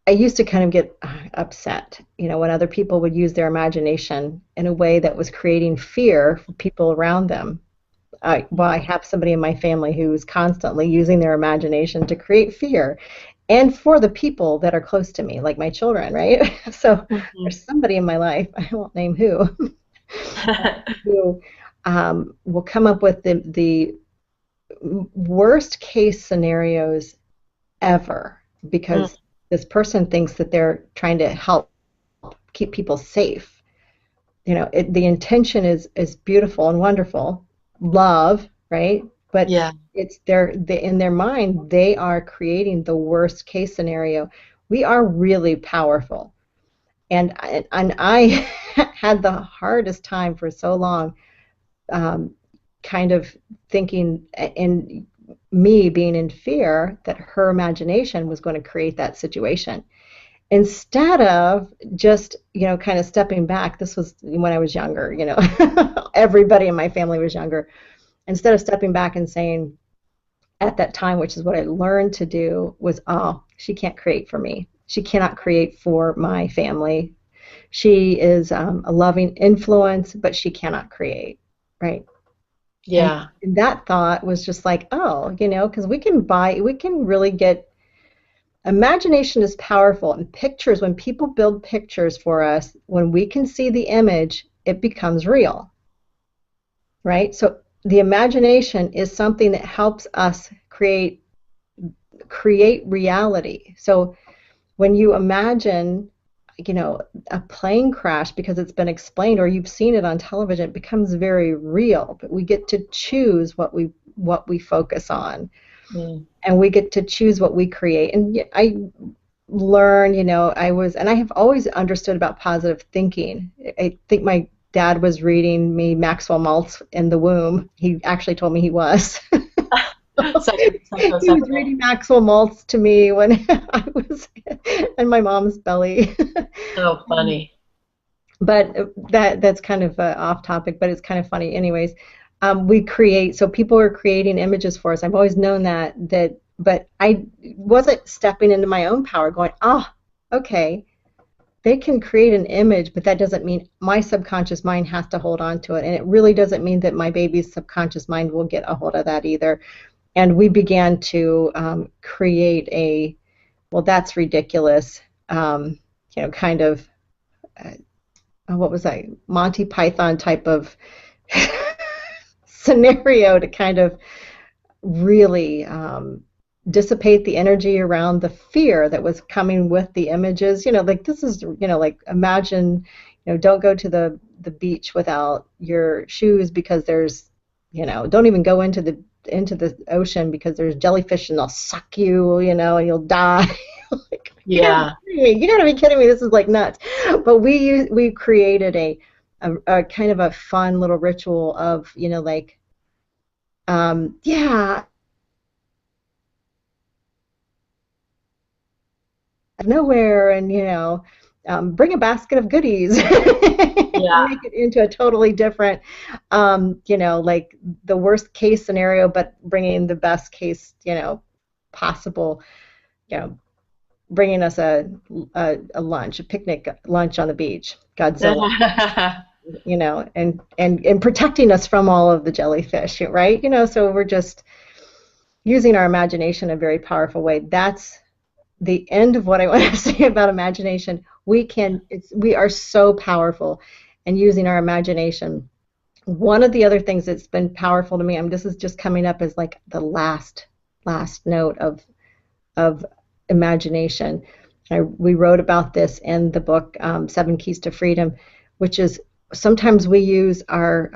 I used to kind of get upset, when other people would use their imagination in a way that was creating fear for people around them. I have somebody in my family who's constantly using their imagination to create fear, and for the people that are close to me, like my children, right? So Mhm. there's somebody in my life, I won't name who, who will come up with the worst case scenarios ever Mm, because this person thinks that they're trying to help keep people safe. The intention is beautiful and wonderful, love, right? But yeah. in their mind, they are creating the worst case scenario. We are really powerful, and I had the hardest time for so long, um, kind of thinking, and me being in fear that her imagination was going to create that situation instead of just kind of stepping back. This was when I was younger. Everybody in my family was younger. Instead of stepping back and saying at that time, which is what I learned to do, was, oh, she can't create for me, she cannot create for my family, she is a loving influence, but she cannot create, right? and Yeah. and that thought was just like, oh, because we can really get. Imagination is powerful, and pictures, when people build pictures for us, when we can see the image, it becomes real, right? So the imagination is something that helps us create reality. So when you imagine, a plane crash because it's been explained or you've seen it on television, it becomes very real. But we get to choose what we focus on, Mm. and we get to choose what we create. And I learn, and I have always understood about positive thinking. I think my dad was reading me Maxwell Maltz in the womb. He actually told me he was. Psycho He was 7. reading Maxwell Maltz to me when I was in my mom's belly. Oh, funny. But that's kind of off topic, but it's kind of funny. Anyways, we create, so people are creating images for us. I've always known that, but I wasn't stepping into my own power, going, oh, okay, they can create an image, but that doesn't mean my subconscious mind has to hold on to it, and it really doesn't mean that my baby's subconscious mind will get a hold of that either. And we began to create well, that's ridiculous, kind of, uh, what was that, Monty Python type of scenario to kind of really dissipate the energy around the fear that was coming with the images. Like this is, like imagine, don't go to the beach without your shoes because there's, don't even go into the ocean because there's jellyfish and they'll suck you, and you'll die. Like, Yeah. you gotta be kidding me. This is like nuts. But we created a kind of a fun little ritual of, like, yeah, nowhere, and bring a basket of goodies. Yeah. Make it into a totally different, like the worst case scenario, but bringing the best case, possible, you know, bringing us a lunch, a picnic lunch on the beach, Godzilla, and protecting us from all of the jellyfish, right? So we're just using our imagination in a very powerful way. That's the end of what I want to say about imagination. We are so powerful, and using our imagination. One of the other things that's been powerful to me, this is just coming up as like the last note of imagination. We wrote about this in the book, Seven Keys to Freedom, which is sometimes we use our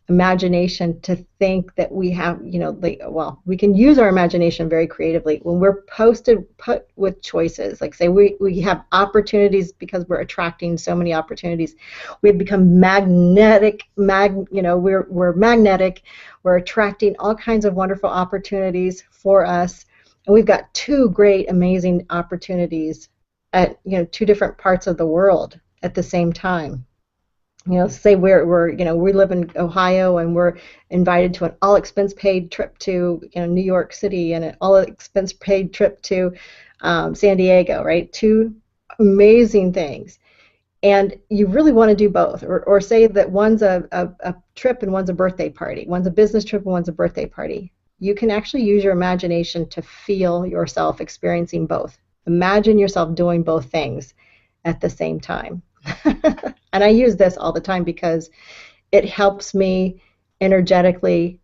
imagination to think that we have, we can use our imagination very creatively when we're put with choices. Like, say we have opportunities because we're attracting so many opportunities. We've become magnetic, we're magnetic. We're attracting all kinds of wonderful opportunities for us. And we've got two great, amazing opportunities at, two different parts of the world at the same time. Say we live in Ohio and we're invited to an all expense paid trip to, New York City, and an all expense paid trip to San Diego, right? Two amazing things. And you really want to do both, or say that one's a trip and one's a birthday party. One's a business trip and one's a birthday party. you can actually use your imagination to feel yourself experiencing both. Imagine yourself doing both things at the same time. And I use this all the time because it helps me energetically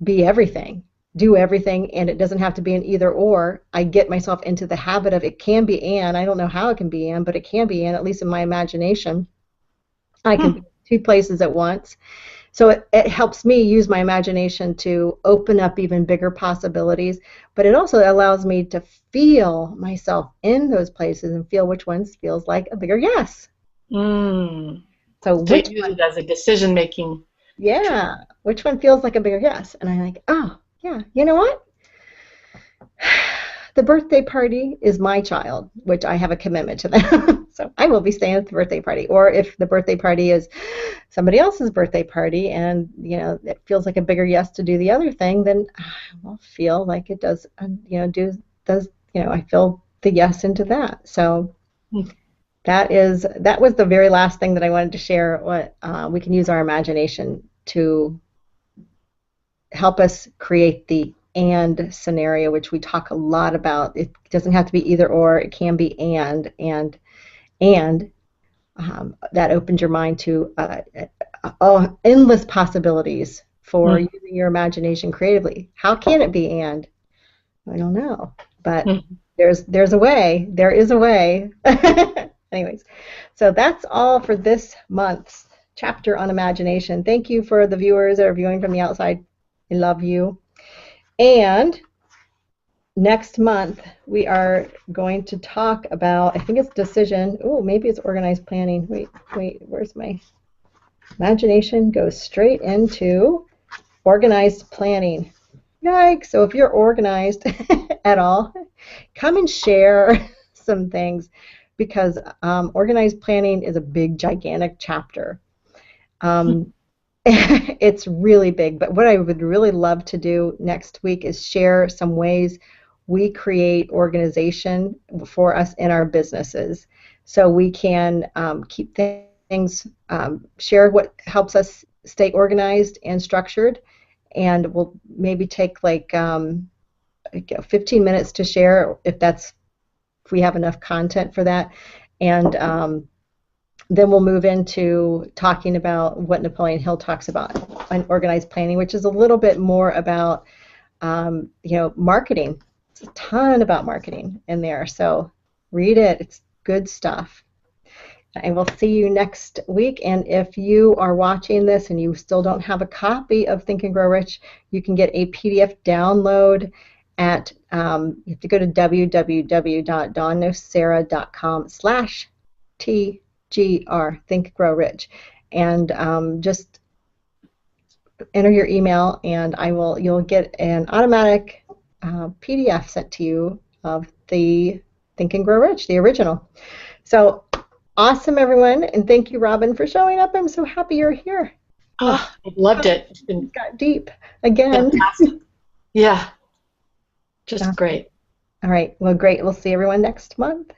be everything, do everything, and it doesn't have to be an either or. I get myself into the habit of it can be and. I don't know how it can be and, but it can be and, at least in my imagination. I can be two places at once. So it helps me use my imagination to open up even bigger possibilities, but it also allows me to feel myself in those places and feel which ones feels like a bigger yes. Mm. So So you use it as a decision-making. yeah, which one feels like a bigger yes? And I'm like, oh, yeah, you know what? The birthday party is my child, which I have a commitment to them. So I will be staying at the birthday party. Or if the birthday party is somebody else's birthday party and, it feels like a bigger yes to do the other thing, then I will feel like it does, I feel the yes into that. So that was the very last thing that I wanted to share. What we can use our imagination to help us create the and scenario, which we talk a lot about. It doesn't have to be either or. It can be and that opens your mind to endless possibilities for using your imagination creatively. How can it be and? I don't know, but there's a way. There is a way. Anyways, so that's all for this month's chapter on imagination. Thank you for the viewers that are viewing from the outside. I love you. And next month we are going to talk about, I think it's decision. Oh, maybe it's organized planning. Wait, where's my imagination? Goes straight into organized planning. Yikes. So if you're organized at all, come and share some things, because organized planning is a big, gigantic chapter. It's really big, but what I would really love to do next week is share some ways we create organization for us in our businesses, so we can keep things, share what helps us stay organized and structured, and we'll maybe take like 15 minutes to share if we have enough content for that, and then we'll move into talking about what Napoleon Hill talks about in organized planning, which is a little bit more about, marketing. It's a ton about marketing in there, so read it. It's good stuff. I will see you next week, and if you are watching this and you still don't have a copy of Think and Grow Rich, you can get a PDF download at, you have to go to www.donnocera.com/TGR, Think Grow Rich, and just enter your email, and you'll get an automatic PDF sent to you of the Think and Grow Rich, the original. So awesome, everyone, and thank you, Robin, for showing up. I'm so happy you're here. Oh, I loved it. It got deep again. Fantastic. Yeah, just great. All right, well, great. We'll see everyone next month.